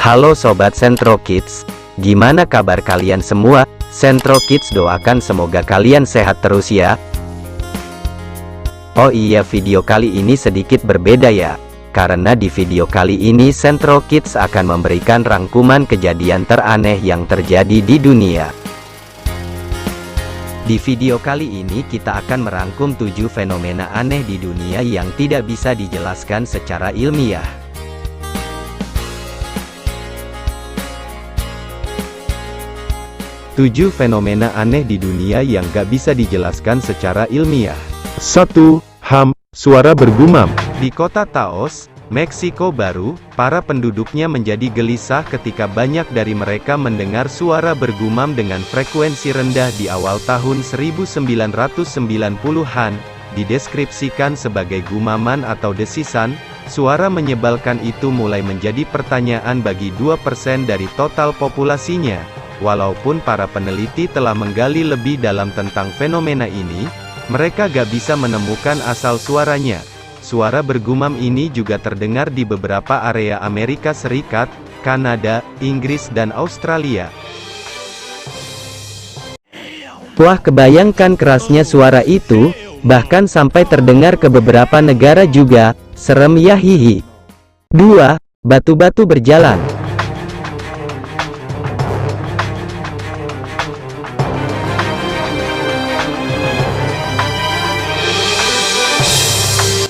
Halo Sobat Sentro Kids, gimana kabar kalian semua? Sentro Kids doakan semoga kalian sehat terus ya. Oh iya, video kali ini sedikit berbeda ya, karena di video kali ini Sentro Kids akan memberikan rangkuman kejadian teraneh yang terjadi di dunia. Di video kali ini kita akan merangkum 7 fenomena aneh di dunia yang tidak bisa dijelaskan secara ilmiah. 7 fenomena aneh di dunia yang gak bisa dijelaskan secara ilmiah. 1. Suara bergumam. Di kota Taos, Meksiko Baru, para penduduknya menjadi gelisah ketika banyak dari mereka mendengar suara bergumam dengan frekuensi rendah di awal tahun 1990-an. Dideskripsikan sebagai gumaman atau desisan, suara menyebalkan itu mulai menjadi pertanyaan bagi 2% dari total populasinya. Walaupun para peneliti telah menggali lebih dalam tentang fenomena ini, mereka gak bisa menemukan asal suaranya. Suara bergumam ini juga terdengar di beberapa area Amerika Serikat, Kanada, Inggris dan Australia. Wah, kebayangkan kerasnya suara itu, bahkan sampai terdengar ke beberapa negara juga. Serem ya, hihi. 2. Batu-batu berjalan.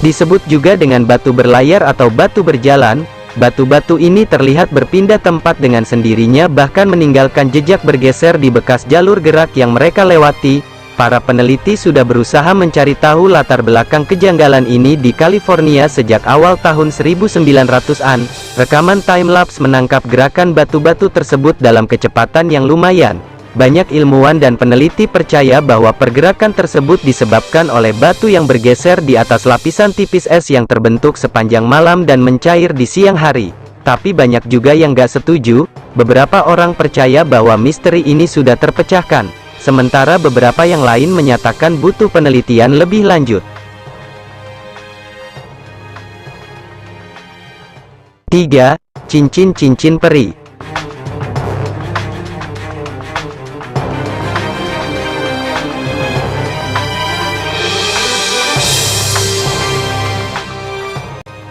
Disebut juga dengan batu berlayar atau batu berjalan, batu-batu ini terlihat berpindah tempat dengan sendirinya bahkan meninggalkan jejak bergeser di bekas jalur gerak yang mereka lewati. Para peneliti sudah berusaha mencari tahu latar belakang kejanggalan ini di California sejak awal tahun 1900-an. Rekaman time-lapse menangkap gerakan batu-batu tersebut dalam kecepatan yang lumayan. Banyak ilmuwan dan peneliti percaya bahwa pergerakan tersebut disebabkan oleh batu yang bergeser di atas lapisan tipis es yang terbentuk sepanjang malam dan mencair di siang hari. Tapi banyak juga yang gak setuju. Beberapa orang percaya bahwa misteri ini sudah terpecahkan, sementara beberapa yang lain menyatakan butuh penelitian lebih lanjut. 3. Cincin-cincin peri.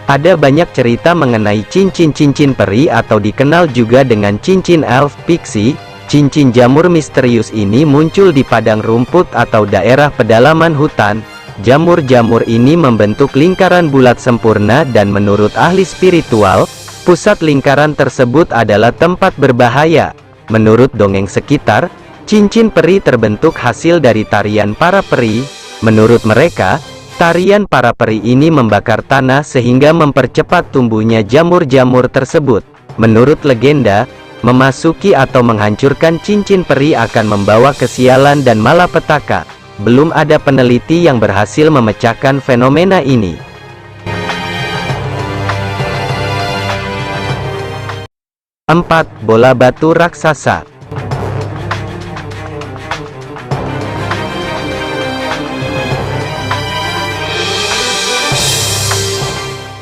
Ada banyak cerita mengenai cincin-cincin peri atau dikenal juga dengan cincin elf pixie. Cincin jamur misterius ini muncul di padang rumput atau daerah pedalaman hutan. Jamur-jamur ini membentuk lingkaran bulat sempurna dan menurut ahli spiritual, pusat lingkaran tersebut adalah tempat berbahaya. Menurut dongeng sekitar, cincin peri terbentuk hasil dari tarian para peri. Menurut mereka, tarian para peri ini membakar tanah sehingga mempercepat tumbuhnya jamur-jamur tersebut. Menurut legenda, memasuki atau menghancurkan cincin peri akan membawa kesialan dan malapetaka. Belum ada peneliti yang berhasil memecahkan fenomena ini. 4. Bola batu raksasa.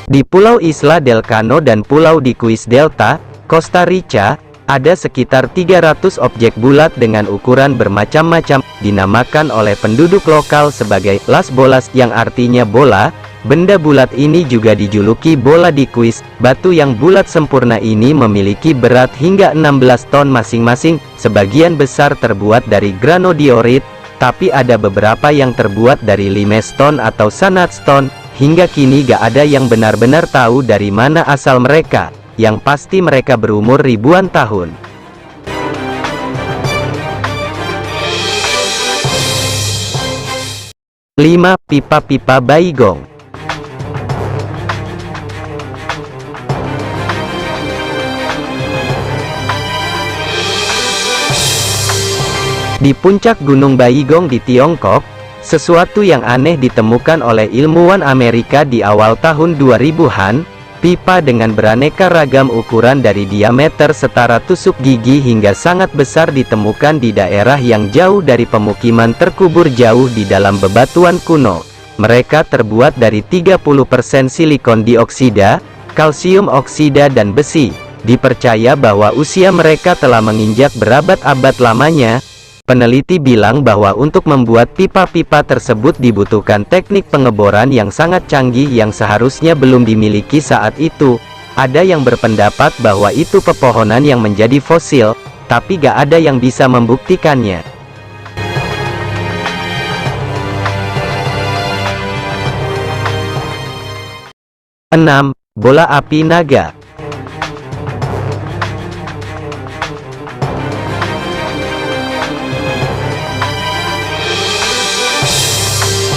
Di Pulau Isla del Cano dan Pulau di Quis Delta, Costa Rica, ada sekitar 300 objek bulat dengan ukuran bermacam-macam, dinamakan oleh penduduk lokal sebagai Las Bolas yang artinya bola. Benda bulat ini juga dijuluki bola di Quis. Batu yang bulat sempurna ini memiliki berat hingga 16 ton masing-masing. Sebagian besar terbuat dari granodiorit, tapi ada beberapa yang terbuat dari limestone atau sandstone. Hingga kini gak ada yang benar-benar tahu dari mana asal mereka. Yang pasti mereka berumur ribuan tahun. 5. Pipa-pipa Baigong. Di puncak Gunung Baigong di Tiongkok, sesuatu yang aneh ditemukan oleh ilmuwan Amerika di awal tahun 2000-an. Pipa dengan beraneka ragam ukuran dari diameter setara tusuk gigi hingga sangat besar ditemukan di daerah yang jauh dari pemukiman terkubur jauh di dalam bebatuan kuno. Mereka terbuat dari 30% silikon dioksida, kalsium oksida dan besi. Dipercaya bahwa usia mereka telah menginjak berabad-abad lamanya. Peneliti bilang bahwa untuk membuat pipa-pipa tersebut dibutuhkan teknik pengeboran yang sangat canggih yang seharusnya belum dimiliki saat itu. Ada yang berpendapat bahwa itu pepohonan yang menjadi fosil, tapi gak ada yang bisa membuktikannya. 6. Bola api naga.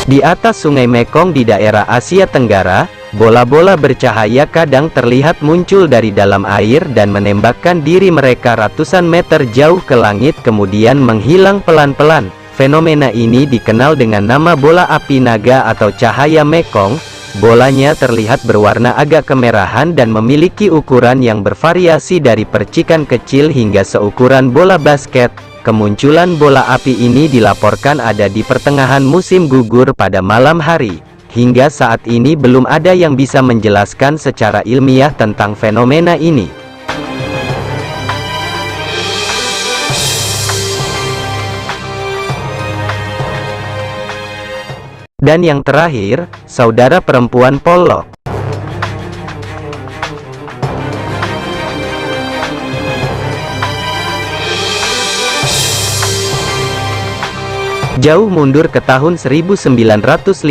Di atas Sungai Mekong di daerah Asia Tenggara, bola-bola bercahaya kadang terlihat muncul dari dalam air dan menembakkan diri mereka ratusan meter jauh ke langit kemudian menghilang pelan-pelan. Fenomena ini dikenal dengan nama bola api naga atau cahaya Mekong. Bolanya terlihat berwarna agak kemerahan dan memiliki ukuran yang bervariasi dari percikan kecil hingga seukuran bola basket. Kemunculan bola api ini dilaporkan ada di pertengahan musim gugur pada malam hari. Hingga saat ini belum ada yang bisa menjelaskan secara ilmiah tentang fenomena ini. Dan yang terakhir, saudara perempuan Pollock. Jauh mundur ke tahun 1957,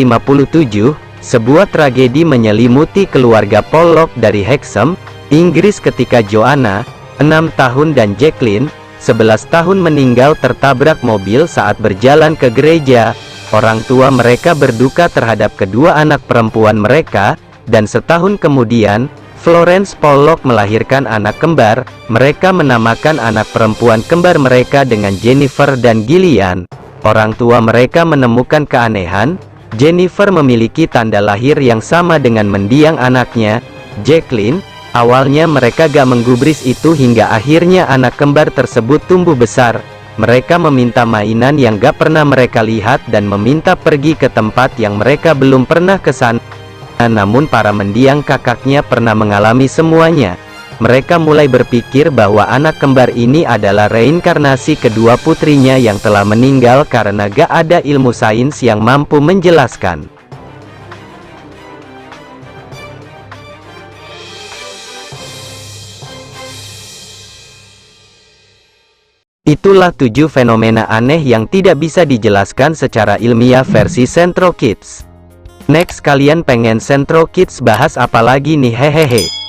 sebuah tragedi menyelimuti keluarga Pollock dari Hexham, Inggris ketika Joanna, 6 tahun dan Jacqueline, 11 tahun meninggal tertabrak mobil saat berjalan ke gereja. Orang tua mereka berduka terhadap kedua anak perempuan mereka, dan setahun kemudian, Florence Pollock melahirkan anak kembar. Mereka menamakan anak perempuan kembar mereka dengan Jennifer dan Gillian. Orang tua mereka menemukan keanehan. Jennifer memiliki tanda lahir yang sama dengan mendiang anaknya, Jacqueline. Awalnya mereka gak menggubris itu hingga akhirnya anak kembar tersebut tumbuh besar. Mereka meminta mainan yang gak pernah mereka lihat dan meminta pergi ke tempat yang mereka belum pernah ke sana. Namun para mendiang kakaknya pernah mengalami semuanya. Mereka mulai berpikir bahwa anak kembar ini adalah reinkarnasi kedua putrinya yang telah meninggal karena gak ada ilmu sains yang mampu menjelaskan. Itulah 7 fenomena aneh yang tidak bisa dijelaskan secara ilmiah versi Centro Kids. Next, kalian pengen Centro Kids bahas apa lagi nih? Hehehe.